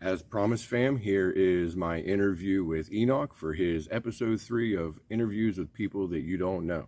As promised, fam, here is my interview with Enoch for his episode 3 of Interviews with People That You Don't Know.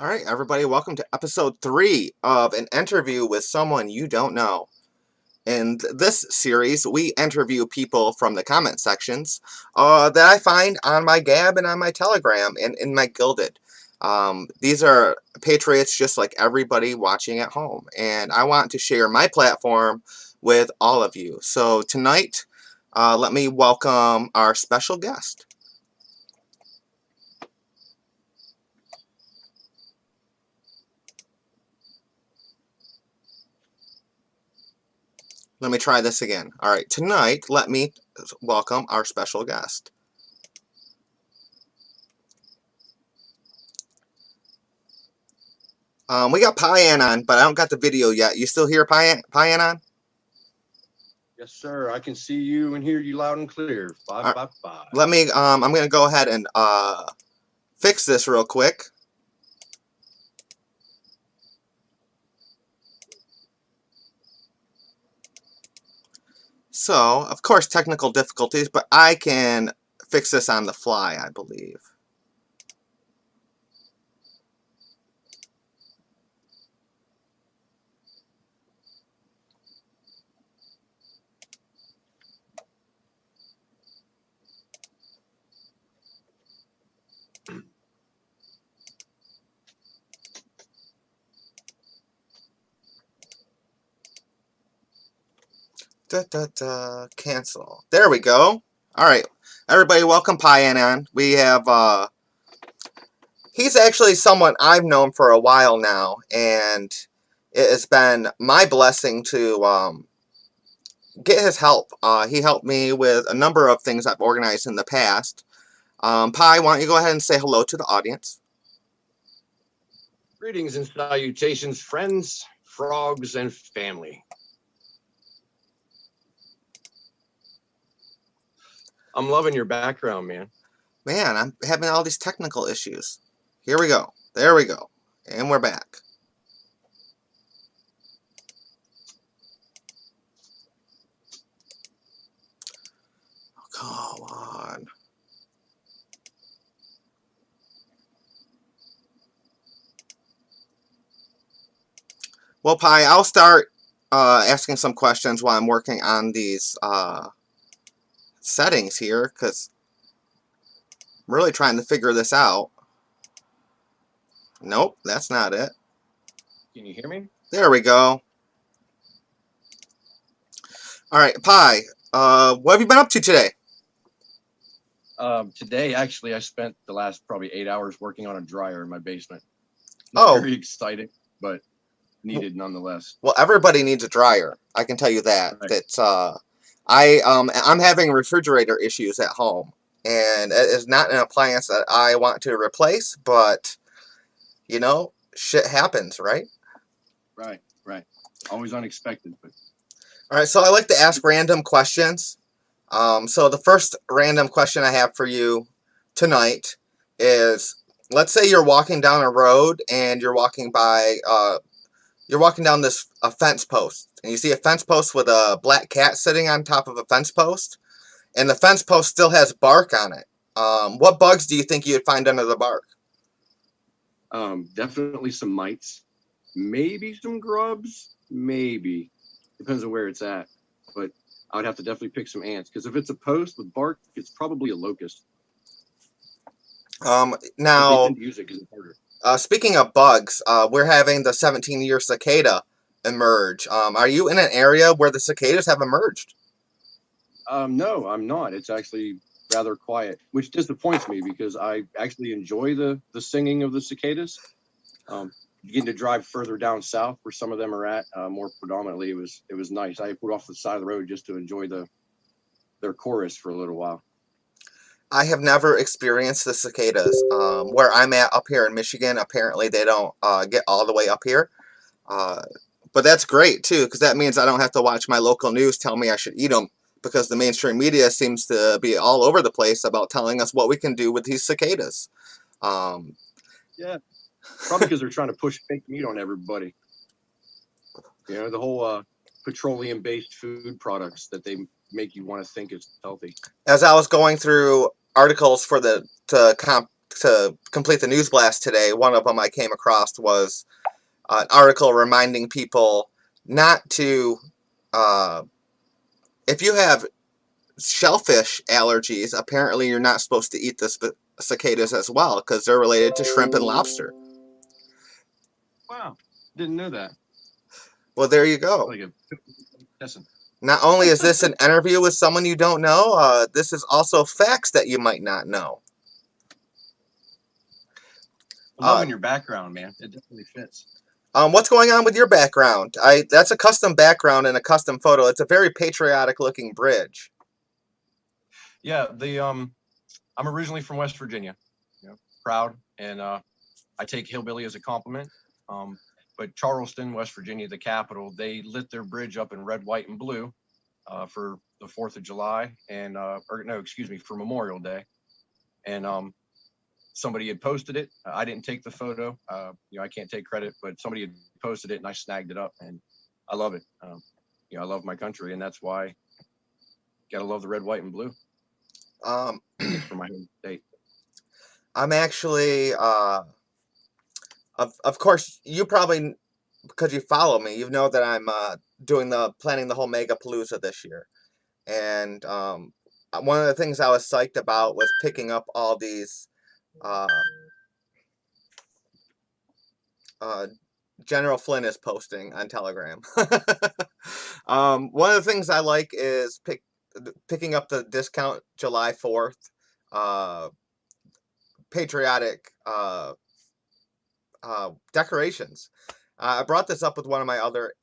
All right, everybody, welcome to episode 3 of an interview with someone you don't know. In this series, we interview people from the comment sections that I find on my Gab and on my Telegram and in my Gilded. These are patriots just like everybody watching at home, and I want to share my platform with all of you. So tonight, let me welcome our special guest. Let me try this again. All right, tonight, let me welcome our special guest. We got Anon, but I don't got the video yet. You still hear Anon? Yes, sir. I can see you and hear you loud and clear. 555. Let me. I'm going to go ahead and fix this real quick. So, of course, technical difficulties, but I can fix this on the fly, I believe. Cancel. There we go. All right, everybody, welcome Anon. We have he's actually someone I've known for a while now, and it has been my blessing to get his help. He helped me with a number of things I've organized in the past. Pi, why don't you go ahead and say hello to the audience? Greetings and salutations, friends, frogs, and family. I'm loving your background, man. Man, I'm having all these technical issues. Here we go. There we go. And we're back. Come on. Well, Pi, I'll start asking some questions while I'm working on these settings here, because I'm really trying to figure this out. Nope, that's not it. Can you hear me? There we go. All right, Pi, what have you been up to today? Today, actually, I spent the last probably 8 hours working on a dryer in my basement. Oh. Very exciting, but needed nonetheless. Well, everybody needs a dryer. I can tell you that. Right. That's I'm having refrigerator issues at home, and it is not an appliance that I want to replace, but you know, shit happens, right? Right, right. Always unexpected, but All right, so I like to ask random questions. So the first random question I have for you tonight is, let's say you're walking down a road and you're walking down this fence post, and you see a fence post with a black cat sitting on top of a fence post, and the fence post still has bark on it. What bugs do you think you'd find under the bark? definitely some mites, maybe some grubs, maybe. Depends on where it's at. But I would have to definitely pick some ants, because if it's a post with bark, it's probably a locust. Now, they tend to use it because it's harder. Speaking of bugs, we're having the 17-year cicada emerge. Are you in an area where the cicadas have emerged? No, I'm not. It's actually rather quiet, which disappoints me because I actually enjoy the singing of the cicadas. Getting to drive further down south where some of them are at, more predominantly, it was nice. I put off the side of the road just to enjoy their chorus for a little while. I have never experienced the cicadas. Where I'm at up here in Michigan, apparently they don't get all the way up here. But that's great, too, because that means I don't have to watch my local news tell me I should eat them, because the mainstream media seems to be all over the place about telling us what we can do with these cicadas. Yeah, probably because they're trying to push fake meat on everybody. You know, the whole petroleum-based food products that they make you want to think is healthy. As I was going through articles for to to complete the news blast today. One of them I came across was an article reminding people not to, if you have shellfish allergies, apparently you're not supposed to eat the cicadas as well because they're related to shrimp and lobster. Wow, didn't know that. Well, there you go. Like a lesson. Not only is this an interview with someone you don't know, this is also facts that you might not know. I'm loving your background, man. It definitely fits. What's going on with your background? That's a custom background and a custom photo. It's a very patriotic looking bridge. Yeah, I'm originally from West Virginia, proud, and I take hillbilly as a compliment. But Charleston, West Virginia, the capital, they lit their bridge up in red, white, and blue for the 4th of July, and for Memorial Day. And somebody had posted it. I didn't take the photo. I can't take credit, but somebody had posted it, and I snagged it up, and I love it. I love my country, and that's why gotta love the red, white, and blue. For my home state. I'm actually, of course, you probably, because you follow me, you know that I'm planning the whole Megapalooza this year. And one of the things I was psyched about was picking up all these General Flynn is posting on Telegram. One of the things I like is picking up the discount July 4th patriotic decorations. I brought this up with one of my other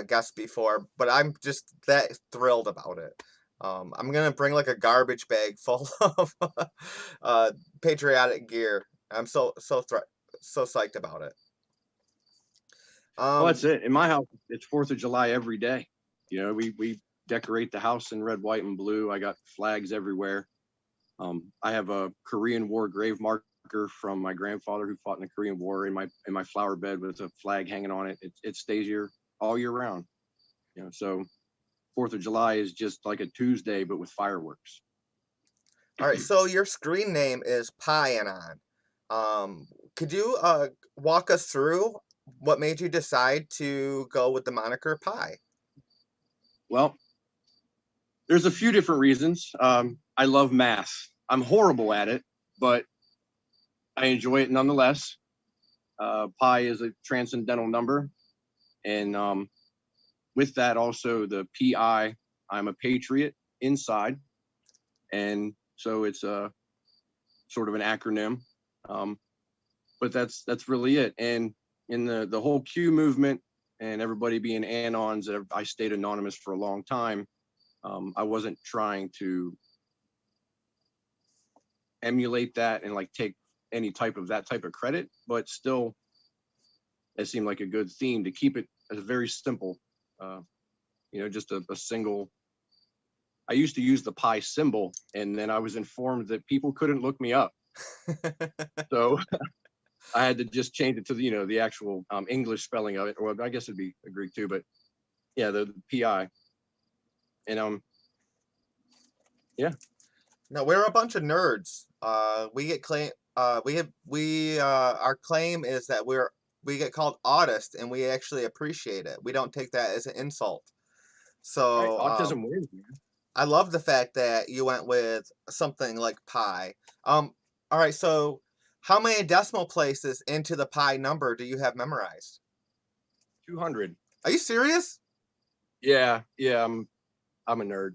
guests before, but I'm just that thrilled about it. I'm gonna bring like a garbage bag full of patriotic gear. I'm so psyched about it. Well, that's it. In my house, it's 4th of July every day. We decorate the house in red, white, and blue. I got flags everywhere. I have a Korean War grave marker from my grandfather who fought in the Korean War in my flower bed with a flag hanging on it. It stays here all year round. So 4th of July is just like a Tuesday, but with fireworks. All right. So your screen name is Anon. Could you walk us through what made you decide to go with the moniker Pi? Well, there's a few different reasons. I love math. I'm horrible at it, but I enjoy it nonetheless. Pi is a transcendental number. And with that, also the PI, I'm a patriot inside. And so it's a sort of an acronym. But that's really it. And in the whole Q movement and everybody being Anons, I stayed anonymous for a long time. I wasn't trying to emulate that and like take any type of credit, but still it seemed like a good theme to keep it as very simple. Just a single. I used to use the Pi symbol, and then I was informed that people couldn't look me up. So I had to just change it to the actual English spelling of it, or I guess it'd be a Greek too, but yeah, the PI. And yeah. No, we're a bunch of nerds. We get claim. Our claim is that we get called autist, and we actually appreciate it. We don't take that as an insult. So right. Autism wins, man. I love the fact that you went with something like Pi. All right. So how many decimal places into the Pi number do you have memorized? 200. Are you serious? Yeah. I'm a nerd.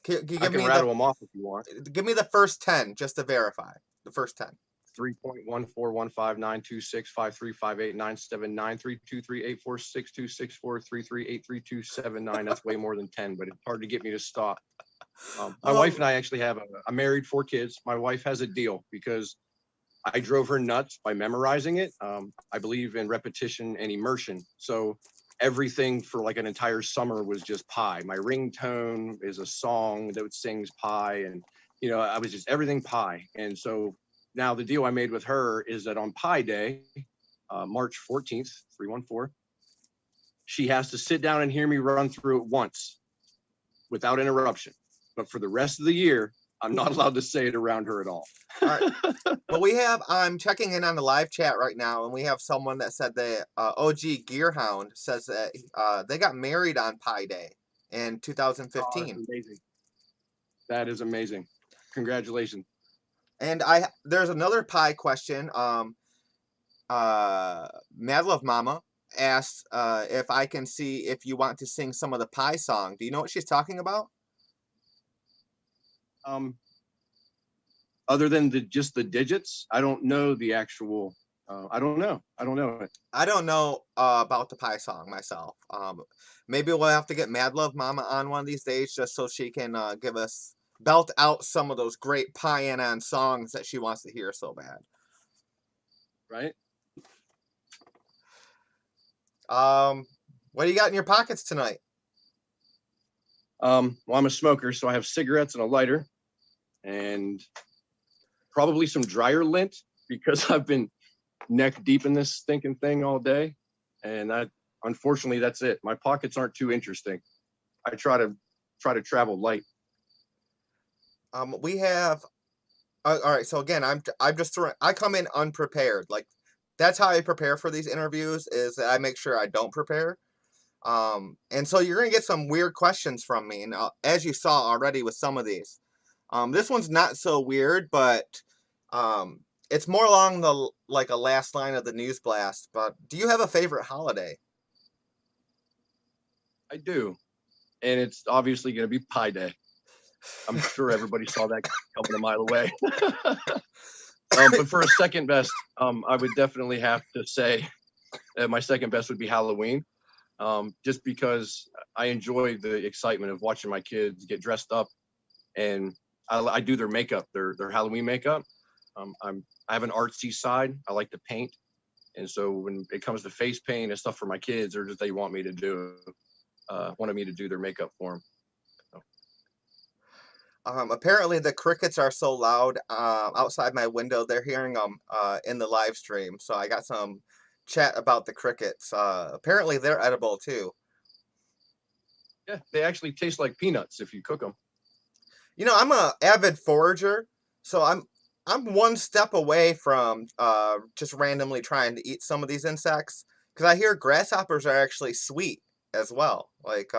Can you I can rattle them off if you want. Give me the first 10 just to verify. The first 10. 3.141592653589793238462643383279. That's way more than 10, but it's hard to get me to stop. My wife and I actually have I'm married, 4 kids. My wife has a deal because I drove her nuts by memorizing it. I believe in repetition and immersion. So everything for like an entire summer was just Pi. My ringtone is a song that sings Pi, and I was just everything Pi. And so now the deal I made with her is that on Pi Day, March 14th, 314, she has to sit down and hear me run through it once without interruption. But for the rest of the year, I'm not allowed to say it around her at all. All right. Well, I'm checking in on the live chat right now, and we have someone that said that OG Gearhound says that they got married on Pi Day in Oh, 2015. that's amazing. That is amazing. Congratulations. And there's another Pi question. Mad Love Mama asks if I can see if you want to sing some of the Pi song. Do you know what she's talking about? Um, other than just the digits, I don't know the actual. I don't know. I don't know it. I don't know about the Pi song myself. Maybe we'll have to get Mad Love Mama on one of these days just so she can give us belt out some of those great Pi Anon songs that she wants to hear so bad. Right. What do you got in your pockets tonight? Well, I'm a smoker, so I have cigarettes and a lighter, and probably some dryer lint because I've been neck deep in this stinking thing all day, and unfortunately that's it. My pockets aren't too interesting. I try to travel light. We have all right. So again, I'm just throwing. I come in unprepared. Like that's how I prepare for these interviews. Is that I make sure I don't prepare. And so you're gonna get some weird questions from me, and as you saw already with some of these, this one's not so weird, but it's more along the like a last line of the news blast. But do you have a favorite holiday? I do, and it's obviously going to be Pi Day. I'm sure everybody saw that coming a mile away. But for a second best, I would definitely have to say my second best would be Halloween. Just because I enjoy the excitement of watching my kids get dressed up, and I do their makeup, their Halloween makeup. I have an artsy side. I like to paint, and so when it comes to face paint and stuff for my kids, or just they want me to do, wanted me to do their makeup for them. Apparently the crickets are so loud outside my window. They're hearing them in the live stream. So I got some chat about the crickets. Apparently they're edible too. Yeah, they actually taste like peanuts if you cook them. You know, I'm a avid forager, so I'm one step away from just randomly trying to eat some of these insects because I hear grasshoppers are actually sweet as well. Like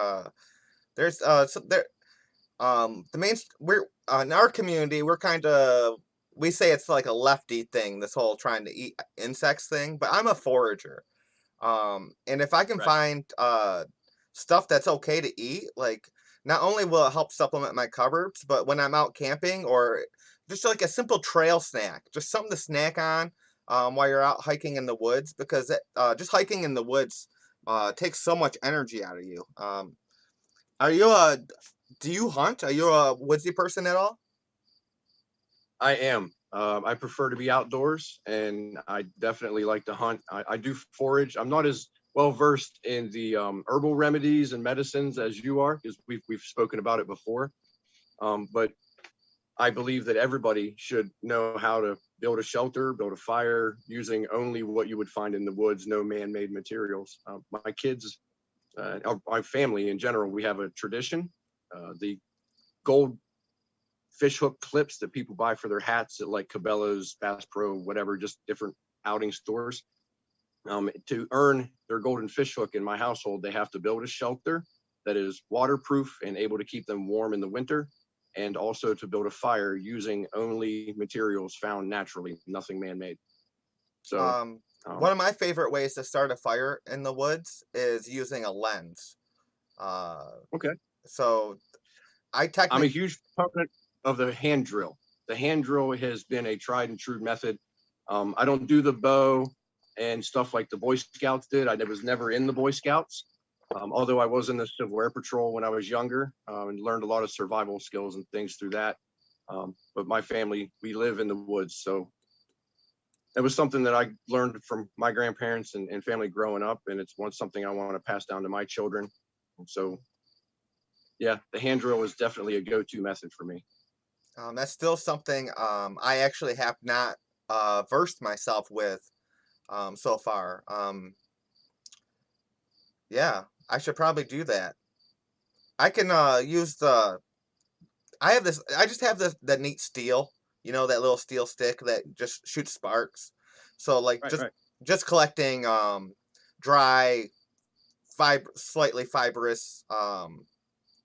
there's there the main we're in our community we're kind of we say it's like a lefty thing, this whole trying to eat insects thing, but I'm a forager. And if I can Right. find stuff that's okay to eat, like not only will it help supplement my cupboards, but when I'm out camping or just like a simple trail snack, just something to snack on while you're out hiking in the woods, because just hiking in the woods takes so much energy out of you. Are you a Do you hunt? Are you a woodsy person at all? I am. I prefer to be outdoors, and I definitely like to hunt. I do forage. I'm not as well versed in the herbal remedies and medicines as you are, because we've spoken about it before. But I believe that everybody should know how to build a shelter, build a fire using only what you would find in the woods, no man-made materials. My kids, my family in general, we have a tradition. The gold fishhook clips that people buy for their hats at like Cabela's, Bass Pro, whatever, just different outing stores. To earn their golden fishhook in my household, they have to build a shelter that is waterproof and able to keep them warm in the winter, and also to build a fire using only materials found naturally, nothing man-made. So, One of my favorite ways to start a fire in the woods is using a lens. okay. So I I'm a technically huge proponent of the hand drill. The hand drill has been a tried and true method. I don't do the bow and stuff like the Boy Scouts did. I was never in the Boy Scouts, although I was in the Civil Air Patrol when I was younger, and learned a lot of survival skills and things through that. But my family, we live in the woods, so it was something that I learned from my grandparents and family growing up, and it's something I want to pass down to my children. And so, yeah, the hand drill is definitely a go-to method for me. that's still something I actually have not versed myself with so far. Yeah, I should probably do that. I can use the I have this. I just have this that neat steel. You know, that little steel stick that just shoots sparks. So like Right, right. just collecting dry, slightly fibrous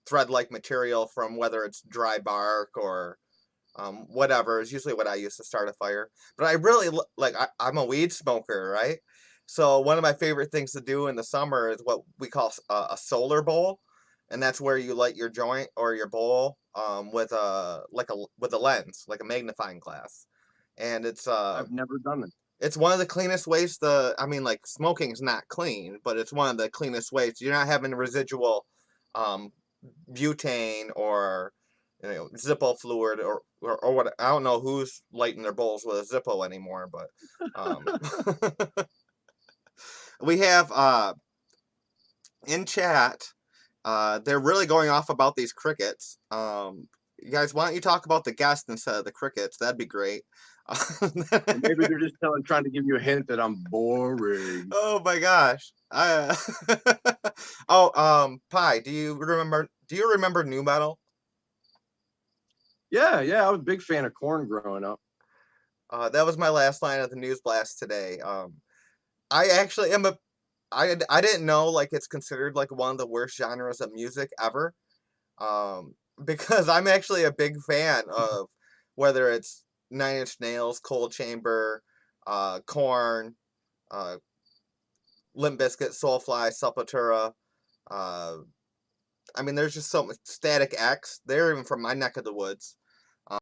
thread-like material from whether it's dry bark or whatever is usually what I use to start a fire. But I really like I'm a weed smoker, right? So one of my favorite things to do in the summer is what we call a solar bowl, and that's where you light your joint or your bowl with a lens, like a magnifying glass, and I've never done that. it's one of the cleanest ways to. I mean, like smoking is not clean, but it's one of the cleanest ways. You're not having residual um, butane or Zippo fluid or what. I don't know who's lighting their bowls with a Zippo anymore, but we have in chat. They're really going off about these crickets. You guys, why don't you talk about the guest instead of the crickets? That'd be great. Maybe they're just trying to give you a hint that I'm boring. Oh my gosh. Pi, do you remember new metal? Yeah, yeah. I was a big fan of Korn growing up. That was my last line of the news blast today. I actually am I didn't know like it's considered like one of the worst genres of music ever. Because I'm actually a big fan of whether it's Nine Inch Nails, Cold Chamber, Korn, Limp Bizkit, Soulfly, Sepultura. I mean, there's just so much Static X. They're even from my neck of the woods.